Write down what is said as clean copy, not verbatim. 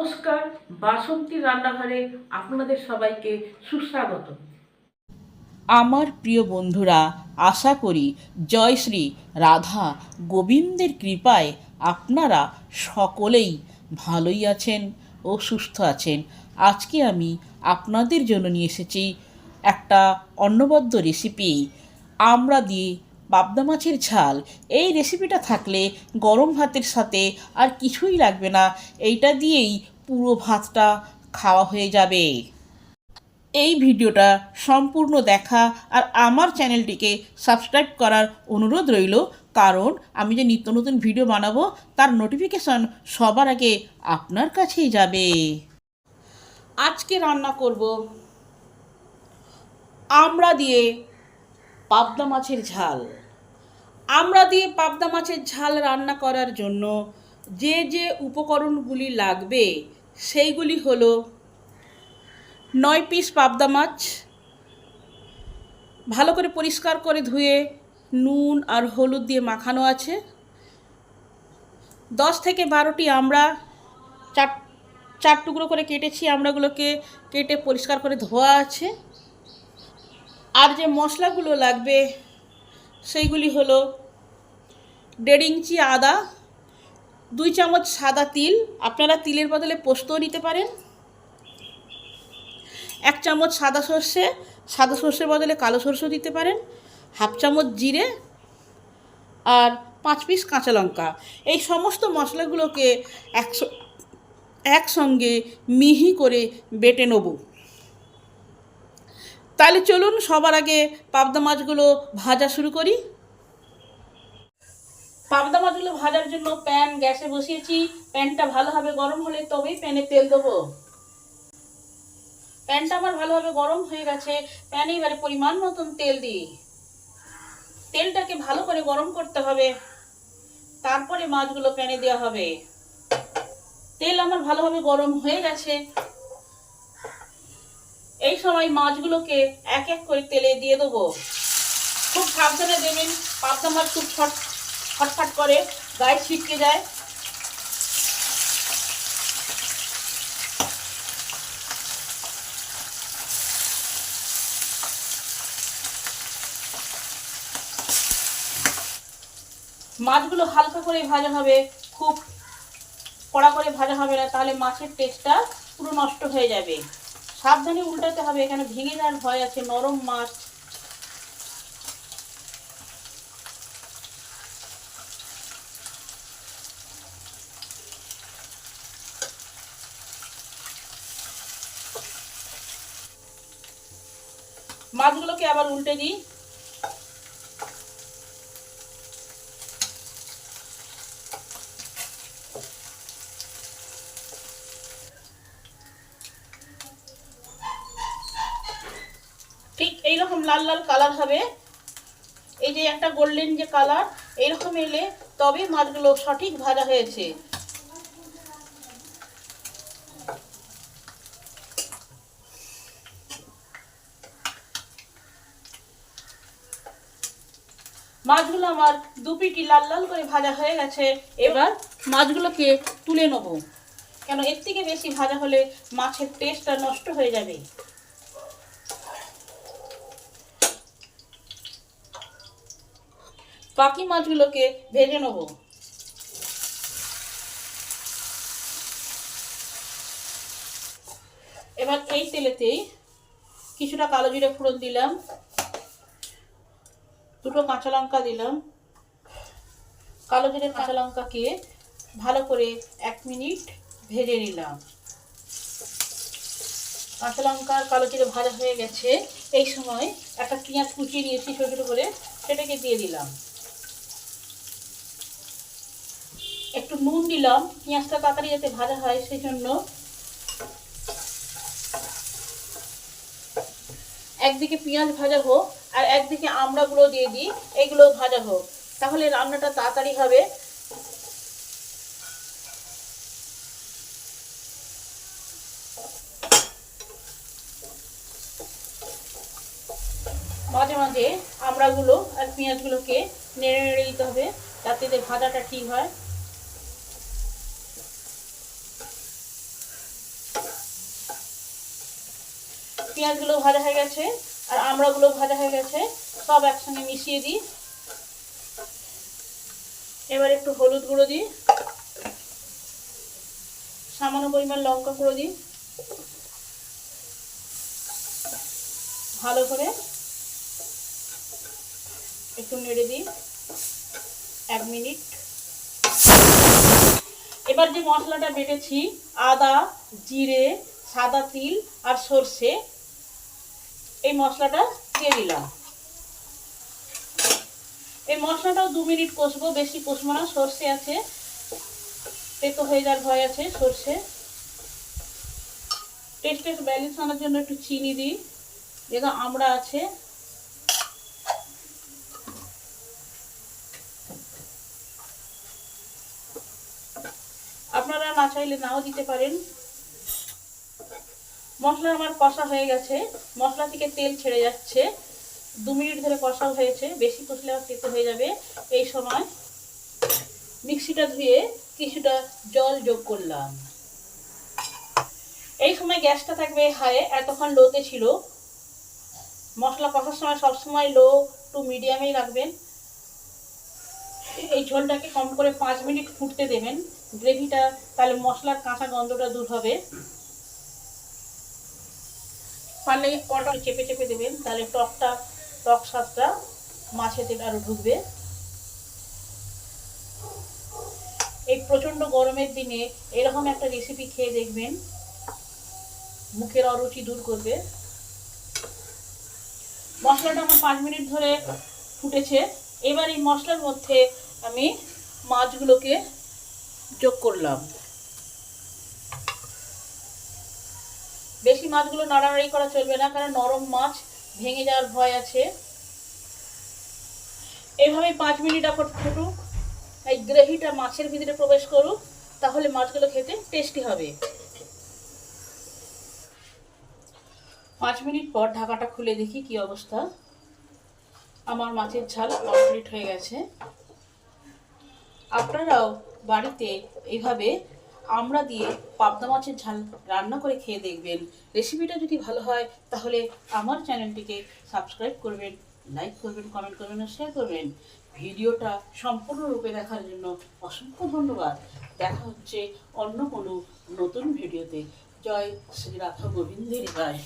নমস্কার, বাসন্তী রান্নাঘরে আপনাদের সবাইকে সুস্বাগত। আমার প্রিয় বন্ধুরা, আশা করি জয় শ্রী রাধা গোবিন্দের কৃপায় আপনারা সকলেই ভালোই আছেন ও সুস্থ আছেন। আজকে আমি আপনাদের জন্য নিয়ে এসেছি একটা অন্নবদ্য রেসিপি, আমড়া দিয়ে পাবদা মাছের ঝাল। এই রেসিপিটা থাকলে গরম ভাতের সাথে আর কিছুই লাগবে না, এইটা দিয়েই পুরো ভাতটা খাওয়া হয়ে যাবে। এই ভিডিওটা সম্পূর্ণ দেখা আর আমার চ্যানেলটিকে সাবস্ক্রাইব করার অনুরোধ রইল, কারণ আমি যে নিত্য নতুন ভিডিও বানাবো তার নোটিফিকেশন সবার আগে আপনার কাছেই যাবে। আজকে রান্না করব আমড়া দিয়ে পাবদা মাছের ঝাল। আমড়া দিয়ে পাবদা মাছের ঝাল রান্না করার জন্য যে যে উপকরণগুলি লাগবে সেইগুলি হলো 9 পিস পাবদা মাছ, ভালো করে পরিষ্কার করে ধুয়ে নুন আর হলুদ দিয়ে মাখানো আছে। 10 থেকে 12টি আমড়া চার টুকরো করে কেটেছি, আমড়াগুলোকে কেটে পরিষ্কার করে ধোয়া আছে। আর যে মশলাগুলো লাগবে সেইগুলি হলো 1.5 ইঞ্চি আদা, 2 চামচ সাদা তিল, আপনারা তিলের বদলে পোস্তও নিতে পারেন, 1 চামচ সাদা সর্ষের বদলে কালো সর্ষেও দিতে পারেন, 1/2 চামচ জিরে আর 5 পিস কাঁচা লঙ্কা। এই সমস্ত মশলাগুলোকে একসঙ্গে মিহি করে বেটে নেব। তাহলে চলুন সবার আগে পাবদা মাছগুলো ভাজা শুরু করি। পাবদা মাছগুলো ভাজার জন্য প্যান গ্যাসে বসিয়েছি। প্যানটা ভালোভাবে গরম হলে তবেই প্যানে তেল দেবো। প্যানটা আমার ভালোভাবে গরম হয়ে গেছে। প্যানে এবারে পরিমাণ মতন তেল দিই। তেলটাকে ভালো করে গরম করতে হবে, তারপরে মাছগুলো প্যানে দেওয়া হবে। তেল আমার ভালোভাবে গরম হয়ে গেছে। এই সময় মাছগুলোকে এক এক করে তেলে দিয়ে দেবো। খুব সাবধানে দেবেন, পাবদা মাছ খুব ছটফট করে, গায়ে ছিটকে যায়। মাছগুলো হালকা করে ভাজা হবে, খুব কড়া করে ভাজা হবে না, তাহলে মাছের টেস্টটা পুরো নষ্ট হয়ে যাবে। সাবধানে উল্টাতে হবে, এখানে ভেঙে যাওয়ার ভয় আছে, নরম মাছ। মাছগুলোকে আবার উল্টে দিই। ঠিক এইরকম লাল লাল কালার হবে, এই যে একটা গোল্ডেন যে কালার, এইরকম এলে তবে মাছগুলো সঠিক ভাজা হয়েছে। মাছগুলো আমার দুপিটি লাল লাল করে ভাজা হয়ে গেছে। এবার মাছগুলোকে তুলে নেব, কেন এর থেকে বেশি ভাজা হলে মাছের টেস্টটা নষ্ট হয়ে যাবে। বাকি মাছগুলোকে ভেজে নেব। এবার এই তেলেতেই কিছুটা কালো জিরে ফোড়ন দিলাম, 2টো কাঁচা লঙ্কা দিলাম। কালো জিরে কাঁচা লঙ্কাকে ভালো করে 1 মিনিট ভেজে নিলাম। কাঁচা লঙ্কা আর কালো জিরে ভাজা হয়ে গেছে। এই সময় একটা পেঁয়াজ কুচিয়ে নিয়েছি ছোটো ছোটো করে, সেটাকে দিয়ে দিলাম। একটু নুন দিলাম, পেঁয়াজটা তাড়াতাড়ি যাতে ভাজা হয় সেই জন্য। একদিকে পেঁয়াজ ভাজা হোক আর একদিকে আমড়াগুলো দিয়ে দিই, এগুলো ভাজা হোক, তাহলে রান্নাটা তাড়াতাড়ি হবে। মাঝে মাঝে আমড়াগুলো আর পেঁয়াজগুলোকে নেড়ে নেড়ে দিতে হবে, যাতে ভাজাটা ঠিক হয়। পেঁয়াজগুলো ভাজা হয়ে গেছে আর আমড়াগুলো ভাজা হয়ে গেছে, সব একসঙ্গে মিশিয়ে দিই। এবার একটু হলুদ গুঁড়ো দিই, সামান্য পরিমাণ লঙ্কা গুঁড়ো দিই, ভালো করে একটু নেড়ে দিই 1 মিনিট। এবার যে মশলাটা বেটেছি, আদা, জিরে, সাদা তিল আর সর্ষে, এই মশলাটা দিয়ে দিলাম। এই মশলাটাও 2 মিনিট কষবো, বেশি কষবো না, সর্ষে আছে, তেতো হয়ে যাওয়ার ভয় আছে সর্ষে। টেস্টের ব্যালেন্স আনার জন্য একটু চিনি দিই, যেহেতু আমড়া আছে। আপনারা না চাইলে নাও দিতে পারেন। মশলা আমার কষা হয়ে গেছে, মশলা থেকে তেল ছেড়ে যাচ্ছে, 2 মিনিট ধরে কষা হয়েছে, বেশি কষলে আর তেতো হয়ে যাবে। এই সময় মিক্সিটা ধুয়ে কিছুটা জল যোগ করলাম। এই সময় গ্যাসটা থাকবে হাই, এতক্ষণ লোতে ছিল। মশলা কষার সময় সবসময় লো টু মিডিয়ামেই রাখবেন। এই ঝোলটাকে কম করে 5 মিনিট ফুটতে দেবেন গ্রেভিটা, তাহলে মশলার কাঁচা গন্ধটা দূর হবে। পারলে কটা চেপে চেপে দেবেন, তাহলে টক স্বাদটা মাছেতে আরো ঢুকবে। এই প্রচন্ড গরমের দিনে এরকম একটা রেসিপি খেয়ে দেখবেন, মুখের অরুচি দূর করবে। মশলাটা আমার 5 মিনিট ধরে ফুটেছে। এবার এই মশলার মধ্যে আমি মাছগুলোকে যোগ করলাম। বেশি মাছগুলো নাড়ানাড়ি করা চলবে না, কারণ নরম মাছ ভেঙে যাওয়ার ভয় আছে। এভাবে 5 মিনিট আবার ফুটুক, এই গ্রেভিটা মাছের ভিতরে প্রবেশ করুক, তাহলে মাছগুলো খেতে টেস্টি হবে। 5 মিনিট পর ঢাকাটা খুলে দেখি কি অবস্থা। আমার মাছের ঝাল কমপ্লিট হয়ে গেছে। আপনারাও বাড়িতে এইভাবে আমড়া দিয়ে পাবদা মাছের ঝাল রান্না করে খেয়ে দেখবেন। রেসিপিটা যদি ভালো হয় তাহলে আমার চ্যানেলটিকে সাবস্ক্রাইব করবেন, লাইক করবেন, কমেন্ট করবেন আর শেয়ার করবেন। ভিডিওটা সম্পূর্ণরূপে দেখার জন্য অসংখ্য ধন্যবাদ। দেখা হচ্ছে অন্য কোনো নতুন ভিডিওতে। জয় শ্রী রাধা গোবিন্দের জয়।